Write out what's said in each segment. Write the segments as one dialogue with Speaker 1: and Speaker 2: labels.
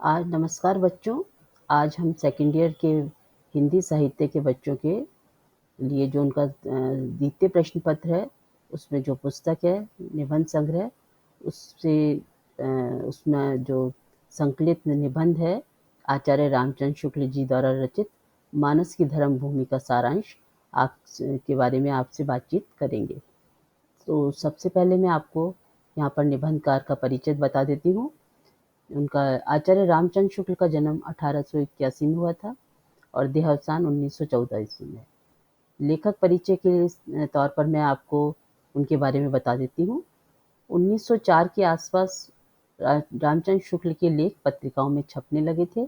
Speaker 1: आज नमस्कार बच्चों। आज हम सेकंड ईयर के हिंदी साहित्य के बच्चों के लिए जो उनका द्वितीय प्रश्न पत्र है, उसमें जो पुस्तक है निबंध संग्रह, उससे उसमें जो संकलित निबंध है आचार्य रामचंद्र शुक्ल जी द्वारा रचित मानस की धर्म भूमि का सारांश आप के बारे में आपसे बातचीत करेंगे। तो सबसे पहले मैं आपको यहाँ पर निबंधकार का परिचय बता देती हूँ। उनका आचार्य रामचंद्र शुक्ल का जन्म 1881 में हुआ था और देहावसान 1914 ईस्वी में। लेखक परिचय के तौर पर मैं आपको उनके बारे में बता देती हूँ। 1904 के आसपास रामचंद्र शुक्ल के लेख पत्रिकाओं में छपने लगे थे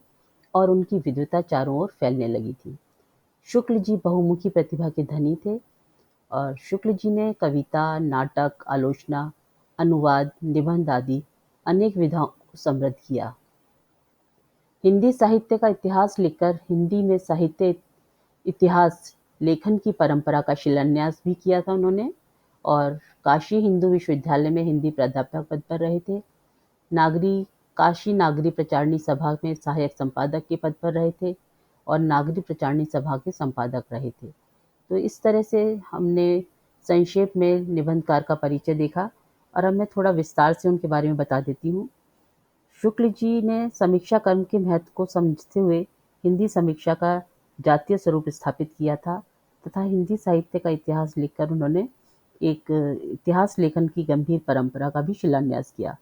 Speaker 1: और उनकी विद्वता चारों ओर फैलने लगी थी। शुक्ल जी बहुमुखी प्रतिभा के धनी थे और शुक्ल जी ने कविता, नाटक, आलोचना, अनुवाद, निबंध आदि अनेक विधाओं को समृद्ध किया। हिंदी साहित्य का इतिहास लिखकर हिंदी में साहित्य इतिहास लेखन की परंपरा का शिलान्यास भी किया था उन्होंने और काशी हिंदू विश्वविद्यालय में हिंदी प्राध्यापक पद पर रहे थे। काशी नागरी प्रचारणी सभा में सहायक संपादक के पद पर रहे थे और नागरी प्रचारणी सभा के संपादक रहे थे। तो इस तरह से हमने संक्षेप में निबंधकार का परिचय देखा और अब मैं थोड़ा विस्तार से उनके बारे में बता देती हूँ। शुक्ल जी ने समीक्षा कर्म के महत्व को समझते हुए हिंदी समीक्षा का जातीय स्वरूप स्थापित किया था तथा हिंदी साहित्य का इतिहास लिखकर उन्होंने एक इतिहास लेखन की गंभीर परंपरा का भी शिलान्यास किया।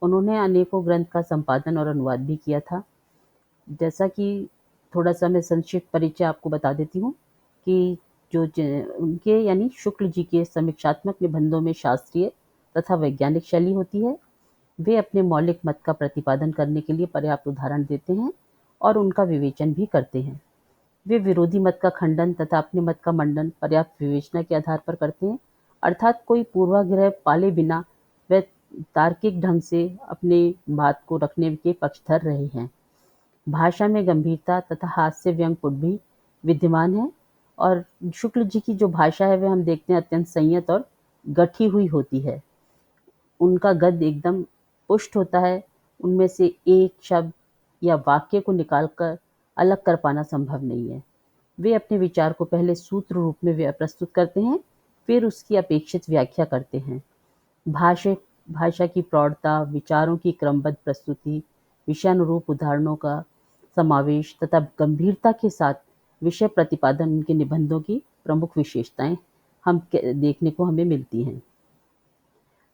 Speaker 1: उन्होंने अनेकों ग्रंथ का संपादन और अनुवाद भी किया था। जैसा कि थोड़ा सा मैं संक्षिप्त परिचय आपको बता देती हूँ कि उनके यानी शुक्ल जी के समीक्षात्मक निबंधों में शास्त्रीय तथा वैज्ञानिक शैली होती है। वे अपने मौलिक मत का प्रतिपादन करने के लिए पर्याप्त उदाहरण देते हैं और उनका विवेचन भी करते हैं। वे विरोधी मत का खंडन तथा अपने मत का मंडन पर्याप्त विवेचना के आधार पर करते हैं, अर्थात कोई पूर्वाग्रह पाले बिना वे तार्किक ढंग से अपने बात को रखने के पक्षधर रहे हैं। भाषा में गंभीरता तथा हास्य व्यंग्य भी विद्यमान है और शुक्ल जी की जो भाषा है वह हम देखते हैं अत्यंत संयत और गठी हुई होती है। उनका गद्य एकदम पुष्ट होता है, उनमें से एक शब्द या वाक्य को निकालकर अलग कर पाना संभव नहीं है। वे अपने विचार को पहले सूत्र रूप में प्रस्तुत करते हैं, फिर उसकी अपेक्षित व्याख्या करते हैं। भाषा की प्रौढ़ता, विचारों की क्रमबद्ध प्रस्तुति, विषयानुरूप उदाहरणों का समावेश तथा गंभीरता के साथ विषय प्रतिपादन उनके निबंधों की प्रमुख विशेषताएं देखने को हमें मिलती हैं।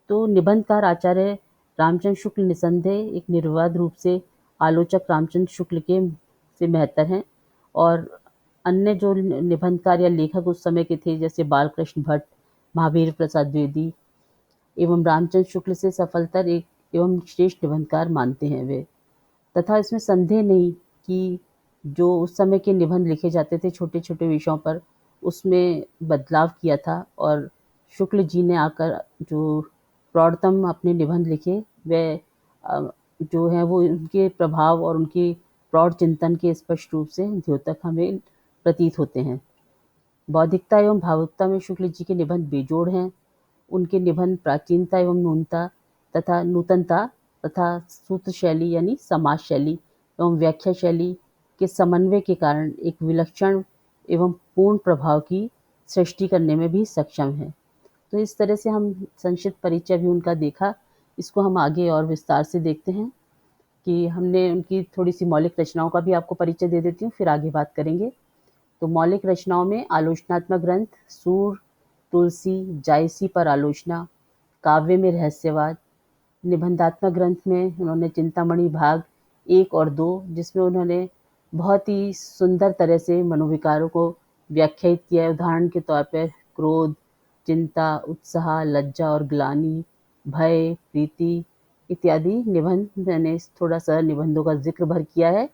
Speaker 1: तो निबंधकार आचार्य रामचंद्र शुक्ल निसंदेह एक निर्विवाद रूप से आलोचक रामचंद्र शुक्ल के से बेहतर हैं और अन्य जो निबंधकार या लेखक उस समय के थे जैसे बालकृष्ण भट्ट, महावीर प्रसाद द्विवेदी एवं रामचंद्र शुक्ल से सफलतर एक एवं श्रेष्ठ निबंधकार मानते हैं वे। तथा इसमें संदेह नहीं कि जो उस समय के निबंध लिखे जाते थे छोटे छोटे विषयों पर, उसमें बदलाव किया था और शुक्ल जी ने आकर जो प्रौढ़तम अपने निबंध लिखे वे जो है वो उनके प्रभाव और उनके प्रौढ़ चिंतन के स्पष्ट रूप से द्योतक हमें प्रतीत होते हैं। बौद्धिकता एवं भावुकता में शुक्ल जी के निबंध बेजोड़ हैं। उनके निबंध प्राचीनता एवं नूतनता तथा सूत्र शैली यानी समाज शैली एवं व्याख्या शैली के समन्वय के कारण एक विलक्षण एवं पूर्ण प्रभाव की सृष्टि करने में भी सक्षम है। तो इस तरह से हम संक्षिप्त परिचय भी उनका देखा। इसको हम आगे और विस्तार से देखते हैं कि हमने उनकी थोड़ी सी मौलिक रचनाओं का भी आपको परिचय दे देती हूँ, फिर आगे बात करेंगे। तो मौलिक रचनाओं में आलोचनात्मक ग्रंथ सूर, तुलसी, जायसी पर आलोचना, काव्य में रहस्यवाद, निबंधात्मक ग्रंथ में उन्होंने चिंतामणि भाग 1 और 2 जिसमें उन्होंने बहुत ही सुंदर तरह से मनोविकारों को व्याख्यायित किया है। उदाहरण के तौर पर क्रोध, चिंता, उत्साह, लज्जा और ग्लानि, भय, प्रीति इत्यादि निबंध मैंने थोड़ा सा निबंधों का जिक्र भर किया है।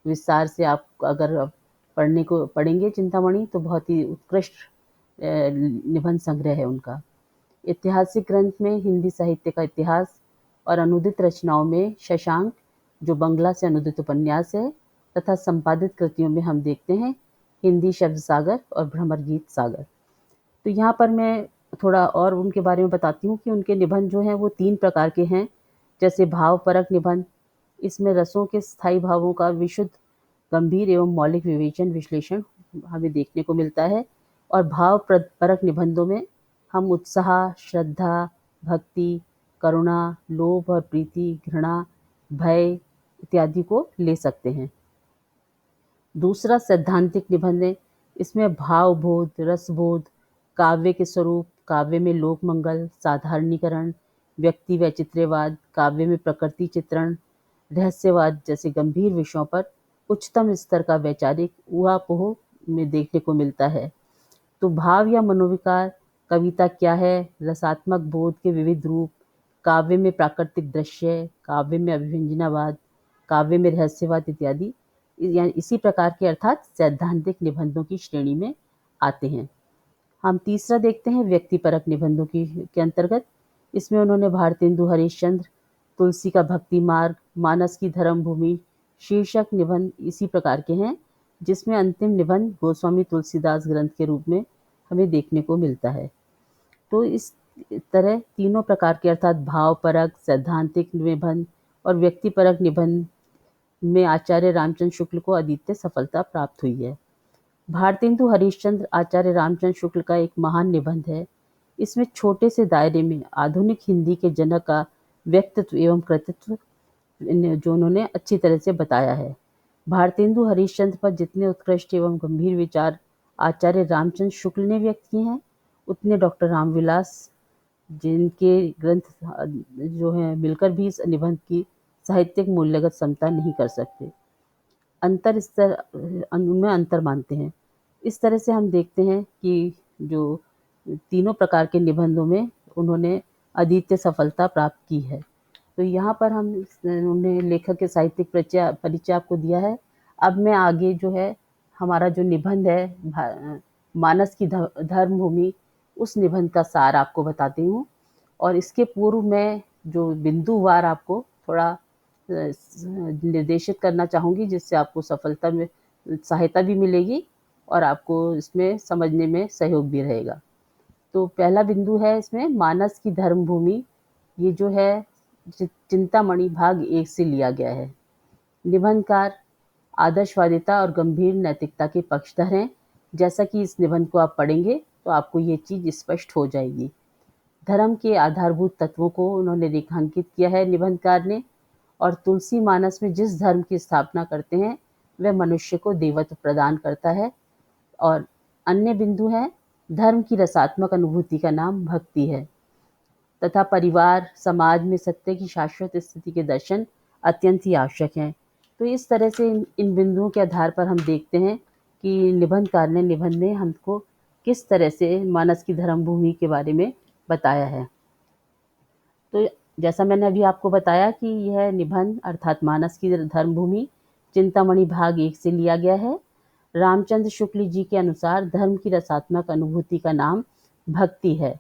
Speaker 1: विस्तार से आप अगर पढ़ेंगे चिंतामणि तो बहुत ही उत्कृष्ट निबंध संग्रह है उनका। ऐतिहासिक ग्रंथ में हिंदी साहित्य का इतिहास और अनुदित रचनाओं में शशांक जो बंगला से अनुदित उपन्यास है तथा संपादित कृतियों में हम देखते हैं हिंदी शब्द सागर और भ्रमर गीत सागर। तो यहाँ पर मैं थोड़ा और उनके बारे में बताती हूँ कि उनके निबंध जो हैं वो 3 प्रकार के हैं, जैसे भावपरक निबंध, इसमें रसों के स्थायी भावों का विशुद्ध, गंभीर एवं मौलिक विवेचन विश्लेषण हमें देखने को मिलता है। और भाव परक निबंधों में हम उत्साह, श्रद्धा, भक्ति, करुणा, लोभ और प्रीति, घृणा, भय इत्यादि को ले सकते हैं। दूसरा सैद्धांतिक निबंध है। इसमें भावबोध, रसबोध, काव्य के स्वरूप, काव्य में लोक मंगल, साधारणीकरण, व्यक्ति वैचित्र्यवाद, काव्य में प्रकृति चित्रण, रहस्यवाद जैसे गंभीर विषयों पर उच्चतम स्तर का वैचारिक ऊहापोह में देखने को मिलता है। तो भाव या मनोविकार, कविता क्या है, रसात्मक बोध के विविध रूप, काव्य में प्राकृतिक दृश्य, काव्य में अभिव्यंजनावाद, काव्य में रहस्यवाद इत्यादि यानी इसी प्रकार के अर्थात सैद्धांतिक निबंधों की श्रेणी में आते हैं। हम तीसरा देखते हैं व्यक्तिपरक निबंधों के अंतर्गत। इसमें उन्होंने भारतेंदु हरिश्चंद्र, तुलसी का भक्ति मार्ग, मानस की धर्म भूमि शीर्षक निबंध इसी प्रकार के हैं, जिसमें अंतिम निबंध गोस्वामी तुलसीदास ग्रंथ के रूप में हमें देखने को मिलता है। तो इस तरह तीनों प्रकार के अर्थात भावपरक, सैद्धांतिक निबंध और व्यक्तिपरक निबंध में आचार्य रामचंद्र शुक्ल को अद्वितीय सफलता प्राप्त हुई है। भारतेंदु हरिश्चंद्र आचार्य रामचंद्र शुक्ल का एक महान निबंध है। इसमें छोटे से दायरे में आधुनिक हिंदी के जनक का व्यक्तित्व एवं कृतित्व जो उन्होंने अच्छी तरह से बताया है। भारतेंदु हरिश्चंद्र पर जितने उत्कृष्ट एवं गंभीर विचार आचार्य रामचंद्र शुक्ल ने व्यक्त किए हैं, उतने डॉक्टर रामविलास जिनके ग्रंथ जो हैं मिलकर भी इस निबंध की साहित्यिक मूल्यगत समता नहीं कर सकते, उनमें अंतर मानते हैं। इस तरह से हम देखते हैं कि जो तीनों प्रकार के निबंधों में उन्होंने अद्वितीय सफलता प्राप्त की है। तो यहाँ पर हमने लेखक के साहित्यिक परिचय आपको दिया है। अब मैं आगे जो है हमारा जो निबंध है मानस की धर्म भूमि, उस निबंध का सार आपको बताती हूँ। और इसके पूर्व मैं जो बिंदुवार आपको थोड़ा निर्देशित करना चाहूँगी, जिससे आपको सफलता में सहायता भी मिलेगी और आपको इसमें समझने में सहयोग भी रहेगा। तो पहला बिंदु है इसमें मानस की धर्म भूमि। ये जो है चिंतामणि भाग 1 से लिया गया है। निबंधकार आदर्शवादिता और गंभीर नैतिकता के पक्षधर हैं। जैसा कि इस निबंध को आप पढ़ेंगे तो आपको ये चीज़ स्पष्ट हो जाएगी। धर्म के आधारभूत तत्वों को उन्होंने रेखांकित किया है निबंधकार ने, और तुलसी मानस में जिस धर्म की स्थापना करते हैं वह मनुष्य को देवत्व प्रदान करता है। और अन्य बिंदु है धर्म की रसात्मक अनुभूति का नाम भक्ति है, तथा परिवार समाज में सत्य की शाश्वत स्थिति के दर्शन अत्यंत ही आवश्यक हैं। तो इस तरह से इन बिंदुओं के आधार पर हम देखते हैं कि निबंधकार ने निबंध में हमको किस तरह से मानस की धर्म भूमि के बारे में बताया है। तो जैसा मैंने अभी आपको बताया कि यह निबंध अर्थात मानस की धर्म भूमि चिंतामणि भाग 1 से लिया गया है। रामचंद्र शुक्ल जी के अनुसार धर्म की रसात्मक अनुभूति का नाम भक्ति है।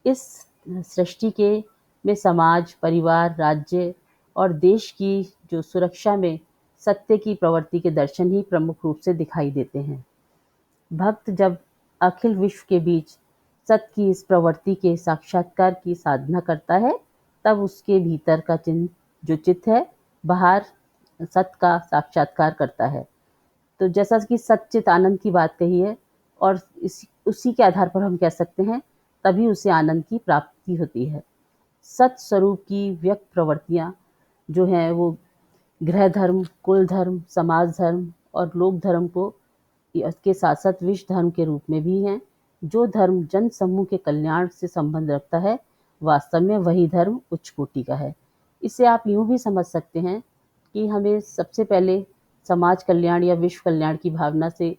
Speaker 1: इस सृष्टि के में समाज, परिवार, राज्य और देश की जो सुरक्षा में सत्य की प्रवृत्ति के दर्शन ही प्रमुख रूप से दिखाई देते हैं। भक्त जब अखिल विश्व के बीच सत्य की इस प्रवृत्ति के साक्षात्कार की साधना करता है, तब उसके भीतर का जो चित्त है बाहर सत्य का साक्षात्कार करता है। तो जैसा कि सच्चित आनंद की बात कही है, और उसी के आधार पर हम कह सकते हैं तभी उसे आनंद की प्राप्ति होती है। सत्य स्वरूप की व्यक्त प्रवृत्तियाँ जो हैं वो गृह धर्म, कुल धर्म, समाज धर्म और लोक धर्म को के साथ साथ विश्व धर्म के रूप में भी हैं। जो धर्म जन समूह के कल्याण से संबंध रखता है, वास्तव में वही धर्म उच्च कोटि का है। इसे आप यूँ भी समझ सकते हैं कि हमें सबसे पहले समाज कल्याण या विश्व कल्याण की भावना से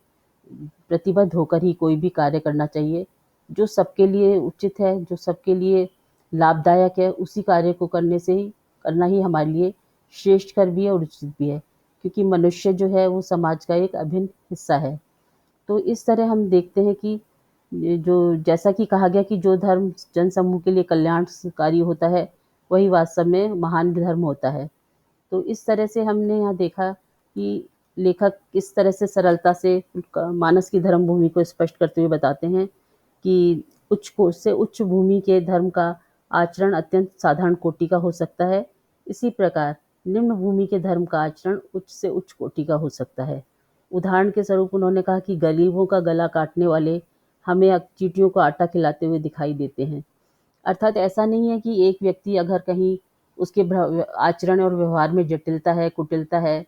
Speaker 1: प्रतिबद्ध होकर ही कोई भी कार्य करना चाहिए। जो सबके लिए उचित है, जो सबके लिए लाभदायक है, उसी कार्य को करना ही हमारे लिए श्रेष्ठकर भी है और उचित भी है, क्योंकि मनुष्य जो है वो समाज का एक अभिन्न हिस्सा है। तो इस तरह हम देखते हैं कि जो जैसा कि कहा गया कि जो धर्म जन समूह के लिए कल्याणकारी होता है, वही वास्तव में महान धर्म होता है। तो इस तरह से हमने यहाँ देखा कि लेखक किस तरह से सरलता से मानस की धर्म भूमि को स्पष्ट करते हुए बताते हैं कि उच्च भूमि के धर्म का आचरण अत्यंत साधारण कोटि का हो सकता है। इसी प्रकार निम्न भूमि के धर्म का आचरण उच्च से उच्च कोटि का हो सकता है। उदाहरण के स्वरूप उन्होंने कहा कि गरीबों का गला काटने वाले हमें चींटियों को आटा खिलाते हुए दिखाई देते हैं। अर्थात ऐसा नहीं है कि एक व्यक्ति अगर कहीं उसके आचरण और व्यवहार में जटिलता है, कुटिलता है,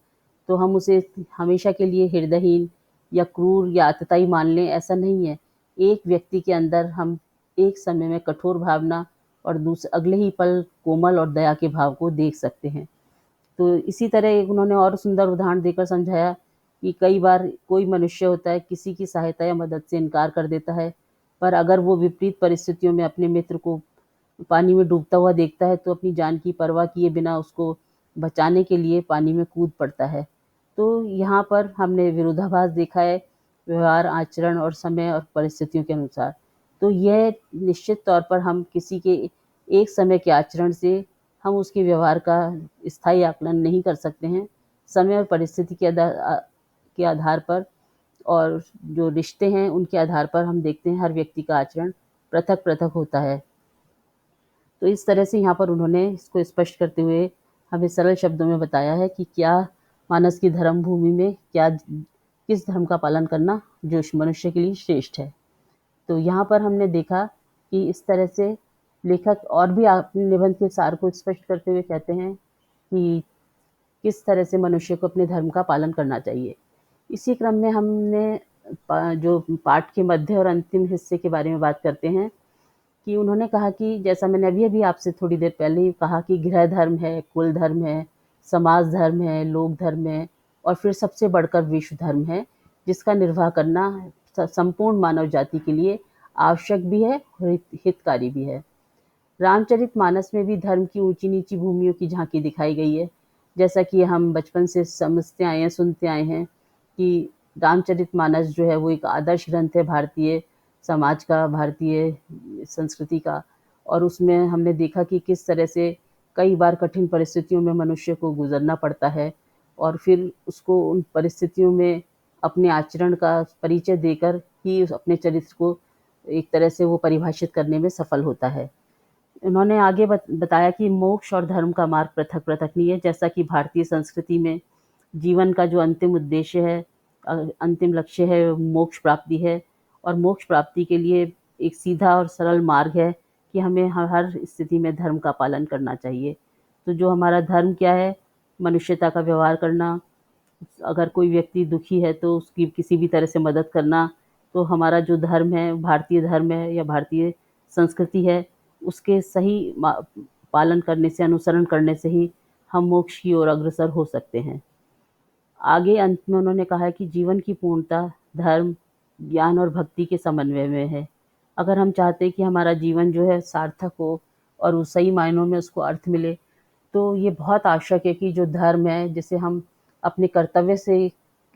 Speaker 1: तो हम उसे हमेशा के लिए हृदयहीन या क्रूर या आतताई मान लें, ऐसा नहीं है। एक व्यक्ति के अंदर हम एक समय में कठोर भावना और अगले ही पल कोमल और दया के भाव को देख सकते हैं। तो इसी तरह एक उन्होंने और सुंदर उदाहरण देकर समझाया कि कई बार कोई मनुष्य होता है, किसी की सहायता या मदद से इनकार कर देता है, पर अगर वो विपरीत परिस्थितियों में अपने मित्र को पानी में डूबता हुआ देखता है, तो अपनी जान की परवाह किए बिना उसको बचाने के लिए पानी में कूद पड़ता है। तो यहाँ पर हमने विरोधाभास देखा है व्यवहार, आचरण और समय और परिस्थितियों के अनुसार। तो यह निश्चित तौर पर हम किसी के एक समय के आचरण से हम उसके व्यवहार का स्थायी आकलन नहीं कर सकते हैं। समय और परिस्थिति के आधार पर और जो रिश्ते हैं उनके आधार पर हम देखते हैं हर व्यक्ति का आचरण पृथक-पृथक होता है। तो इस तरह से यहाँ पर उन्होंने इसको स्पष्ट करते हुए हमें सरल शब्दों में बताया है कि क्या मानस की धर्म भूमि में किस धर्म का पालन करना जो मनुष्य के लिए श्रेष्ठ है। तो यहाँ पर हमने देखा कि इस तरह से लेखक और भी अपने निबंध के सार को स्पष्ट करते हुए कहते हैं कि किस तरह से मनुष्य को अपने धर्म का पालन करना चाहिए। इसी क्रम में हमने जो पाठ के मध्य और अंतिम हिस्से के बारे में बात करते हैं कि उन्होंने कहा कि जैसा मैंने अभी-अभी आपसे थोड़ी देर पहले ही कहा कि गृह धर्म है, कुल धर्म है, समाज धर्म है, लोक धर्म है और फिर सबसे बढ़कर विश्व धर्म है, जिसका निर्वाह करना संपूर्ण मानव जाति के लिए आवश्यक भी है और हितकारी भी है। रामचरितमानस में भी धर्म की ऊंची-नीची भूमियों की झांकी दिखाई गई है। जैसा कि हम बचपन से समझते आए हैं, सुनते आए हैं कि रामचरितमानस जो है वो एक आदर्श ग्रंथ है भारतीय समाज का, भारतीय संस्कृति का। और उसमें हमने देखा कि किस तरह से कई बार कठिन परिस्थितियों में मनुष्य को गुजरना पड़ता है और फिर उसको उन परिस्थितियों में अपने आचरण का परिचय देकर ही अपने चरित्र को एक तरह से वो परिभाषित करने में सफल होता है। उन्होंने आगे बताया कि मोक्ष और धर्म का मार्ग पृथक-पृथक नहीं है, जैसा कि भारतीय संस्कृति में जीवन का जो अंतिम उद्देश्य है, अंतिम लक्ष्य है, मोक्ष प्राप्ति है और मोक्ष प्राप्ति के लिए एक सीधा और सरल मार्ग है कि हमें हर स्थिति में धर्म का पालन करना चाहिए। तो जो हमारा धर्म क्या है? मनुष्यता का व्यवहार करना, अगर कोई व्यक्ति दुखी है तो उसकी किसी भी तरह से मदद करना, तो हमारा जो धर्म है, भारतीय धर्म है या भारतीय संस्कृति है, उसके सही पालन करने से, अनुसरण करने से ही हम मोक्ष की ओर अग्रसर हो सकते हैं। आगे अंत में उन्होंने कहा है कि जीवन की पूर्णता धर्म, ज्ञान और भक्ति के समन्वय में है। अगर हम चाहते हैं कि हमारा जीवन जो है सार्थक हो और वो सही मायनों में उसको अर्थ मिले, तो ये बहुत आवश्यक है कि जो धर्म है, जिसे हम अपने कर्तव्य से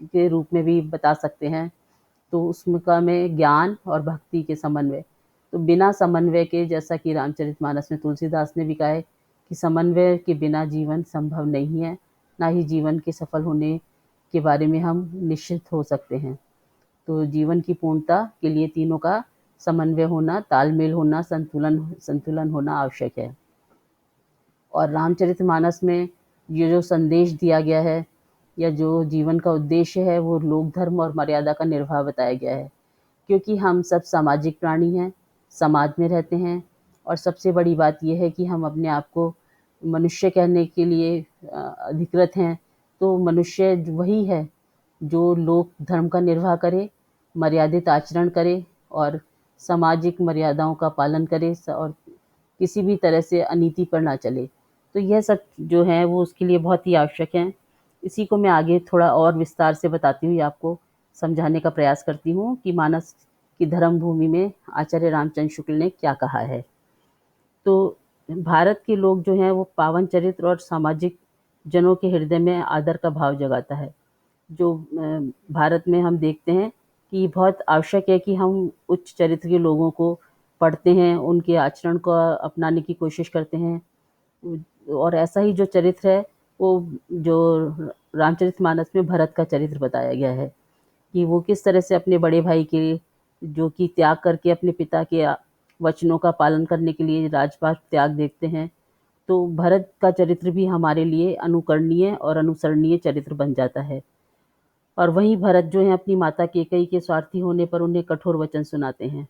Speaker 1: के रूप में भी बता सकते हैं, तो उसमें का में ज्ञान और भक्ति के समन्वय। तो बिना समन्वय के, जैसा कि रामचरितमानस में तुलसीदास ने भी कहा है कि समन्वय के बिना जीवन संभव नहीं है, ना ही जीवन के सफल होने के बारे में हम निश्चित हो सकते हैं। तो जीवन की पूर्णता के लिए तीनों का समन्वय होना, तालमेल होना, संतुलन होना आवश्यक है। और रामचरितमानस में ये जो संदेश दिया गया है या जो जीवन का उद्देश्य है, वो लोक धर्म और मर्यादा का निर्वाह बताया गया है। क्योंकि हम सब सामाजिक प्राणी हैं, समाज में रहते हैं और सबसे बड़ी बात ये है कि हम अपने आप को मनुष्य कहने के लिए अधिकृत हैं। तो मनुष्य वही है जो लोक धर्म का निर्वाह करे, मर्यादित आचरण करे और सामाजिक मर्यादाओं का पालन करे और किसी भी तरह से अनीति पर ना चले। तो यह सब जो है वो उसके लिए बहुत ही आवश्यक हैं। इसी को मैं आगे थोड़ा और विस्तार से बताती हुई आपको समझाने का प्रयास करती हूँ कि मानस की धर्म भूमि में आचार्य रामचंद्र शुक्ल ने क्या कहा है। तो भारत के लोग जो हैं वो पावन चरित्र और सामाजिक जनों के हृदय में आदर का भाव जगाता है। जो भारत में हम देखते हैं कि बहुत आवश्यक है कि हम उच्च चरित्र के लोगों को पढ़ते हैं, उनके आचरण को अपनाने की कोशिश करते हैं। और ऐसा ही जो चरित्र है वो जो रामचरितमानस में भरत का चरित्र बताया गया है कि वो किस तरह से अपने बड़े भाई के जो कि त्याग करके अपने पिता के वचनों का पालन करने के लिए राजपाट त्याग देखते हैं। तो भरत का चरित्र भी हमारे लिए अनुकरणीय और अनुसरणीय चरित्र बन जाता है। और वहीं भरत जो है अपनी माता कैकेयी के स्वार्थी होने पर उन्हें कठोर वचन सुनाते हैं।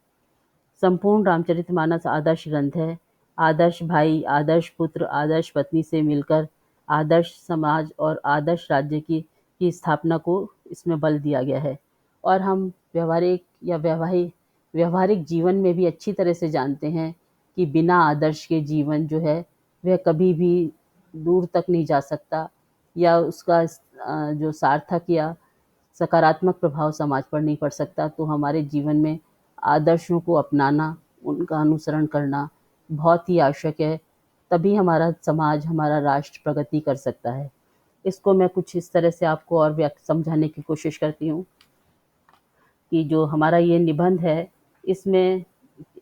Speaker 1: संपूर्ण रामचरितमानस आदर्श ग्रंथ है। आदर्श भाई, आदर्श पुत्र, आदर्श पत्नी से मिलकर आदर्श समाज और आदर्श राज्य की स्थापना को इसमें बल दिया गया है। और हम व्यवहारिक या व्यवहारिक जीवन में भी अच्छी तरह से जानते हैं कि बिना आदर्श के जीवन जो है वह कभी भी दूर तक नहीं जा सकता, या उसका जो सार्थक या सकारात्मक प्रभाव समाज पर नहीं पड़ सकता। तो हमारे जीवन में आदर्शों को अपनाना, उनका अनुसरण करना बहुत ही आवश्यक है। तभी हमारा समाज, हमारा राष्ट्र प्रगति कर सकता है। इसको मैं कुछ इस तरह से आपको और समझाने की कोशिश करती हूँ कि जो हमारा ये निबंध है, इसमें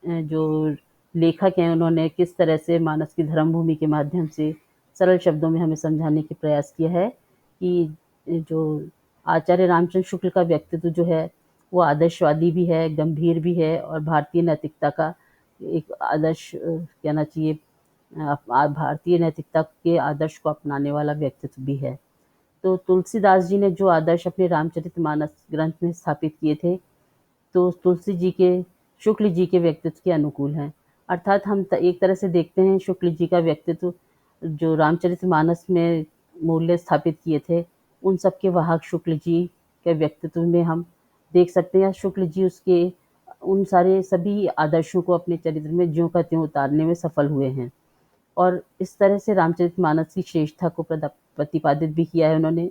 Speaker 1: जो लेखक हैं उन्होंने किस तरह से मानस की धर्म भूमि के माध्यम से सरल शब्दों में हमें समझाने की प्रयास किया है कि जो आचार्य रामचंद्र शुक्ल का व्यक्तित्व जो है वो आदर्शवादी भी है, गंभीर भी है और भारतीय नैतिकता का एक आदर्श कहना चाहिए, भारतीय नैतिकता के आदर्श को अपनाने वाला व्यक्तित्व भी है। तो तुलसीदास जी ने जो आदर्श अपने रामचरितमानस ग्रंथ में स्थापित किए थे, तो तुलसी जी के शुक्ल जी के व्यक्तित्व के अनुकूल हैं। अर्थात हम एक तरह से देखते हैं शुक्ल जी का व्यक्तित्व जो रामचरितमानस में मूल्य स्थापित किए थे, उन सब के वाहक शुक्ल जी के व्यक्तित्व में हम देख सकते हैं। शुक्ल जी उसके उन सारे सभी आदर्शों को अपने चरित्र में ज्यों का त्यों उतारने में सफल हुए हैं। और इस तरह से रामचरितमानस की श्रेष्ठता को प्रतिपादित भी किया है उन्होंने।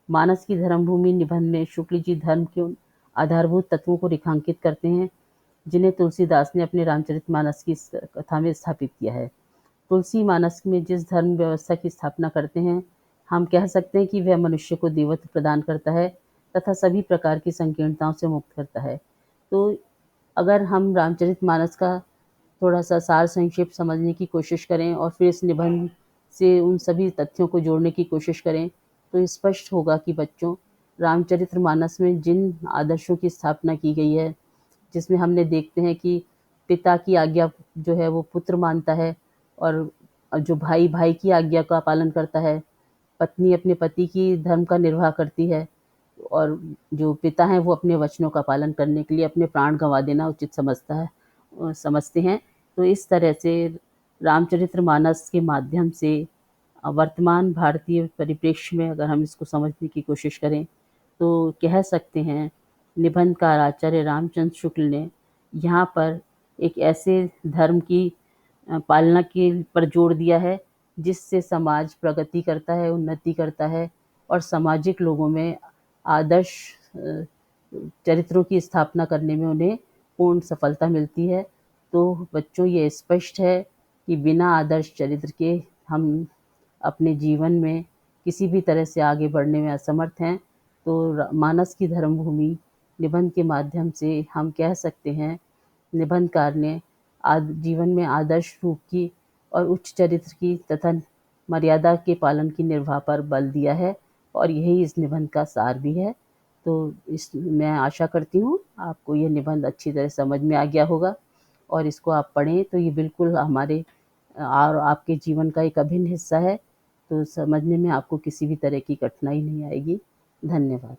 Speaker 1: मानस की धर्मभूमि निबंध में शुक्ल जी धर्म के उन आधारभूत तत्वों को रेखांकित करते हैं जिन्हें तुलसीदास ने अपने रामचरितमानस की कथा में स्थापित किया है। तुलसी मानस में जिस धर्म व्यवस्था की स्थापना करते हैं, हम कह सकते हैं कि वह मनुष्य को देवत्व प्रदान करता है तथा सभी प्रकार की संकीर्णताओं से मुक्त करता है। तो अगर हम रामचरितमानस का थोड़ा सा सार संक्षेप समझने की कोशिश करें और फिर इस निबंध से उन सभी तथ्यों को जोड़ने की कोशिश करें, तो स्पष्ट होगा कि बच्चों, रामचरितमानस में जिन आदर्शों की स्थापना की गई है, जिसमें हमने देखते हैं कि पिता की आज्ञा जो है वो पुत्र मानता है, और जो भाई भाई की आज्ञा का पालन करता है, पत्नी अपने पति की धर्म का निर्वाह करती है, और जो पिता हैं वो अपने वचनों का पालन करने के लिए अपने प्राण गंवा देना उचित समझते हैं। तो इस तरह से रामचरितमानस के माध्यम से वर्तमान भारतीय परिप्रेक्ष्य में अगर हम इसको समझने की कोशिश करें, तो कह सकते हैं निबंधकार आचार्य रामचंद्र शुक्ल ने यहाँ पर एक ऐसे धर्म की पालना के पर जोर दिया है जिससे समाज प्रगति करता है, उन्नति करता है, और सामाजिक लोगों में आदर्श चरित्रों की स्थापना करने में उन्हें पूर्ण सफलता मिलती है। तो बच्चों, ये स्पष्ट है कि बिना आदर्श चरित्र के हम अपने जीवन में किसी भी तरह से आगे बढ़ने में असमर्थ हैं। तो मानस की धर्मभूमि निबंध के माध्यम से हम कह सकते हैं निबंधकार ने जीवन में आदर्श रूप की और उच्च चरित्र की तथा मर्यादा के पालन की निर्वाह पर बल दिया है, और यही इस निबंध का सार भी है। तो मैं आशा करती हूँ आपको ये निबंध अच्छी तरह समझ में आ गया होगा, और इसको आप पढ़ें तो ये बिल्कुल हमारे और आपके जीवन का एक अभिन्न हिस्सा है। तो समझने में आपको किसी भी तरह की कठिनाई नहीं आएगी। धन्यवाद।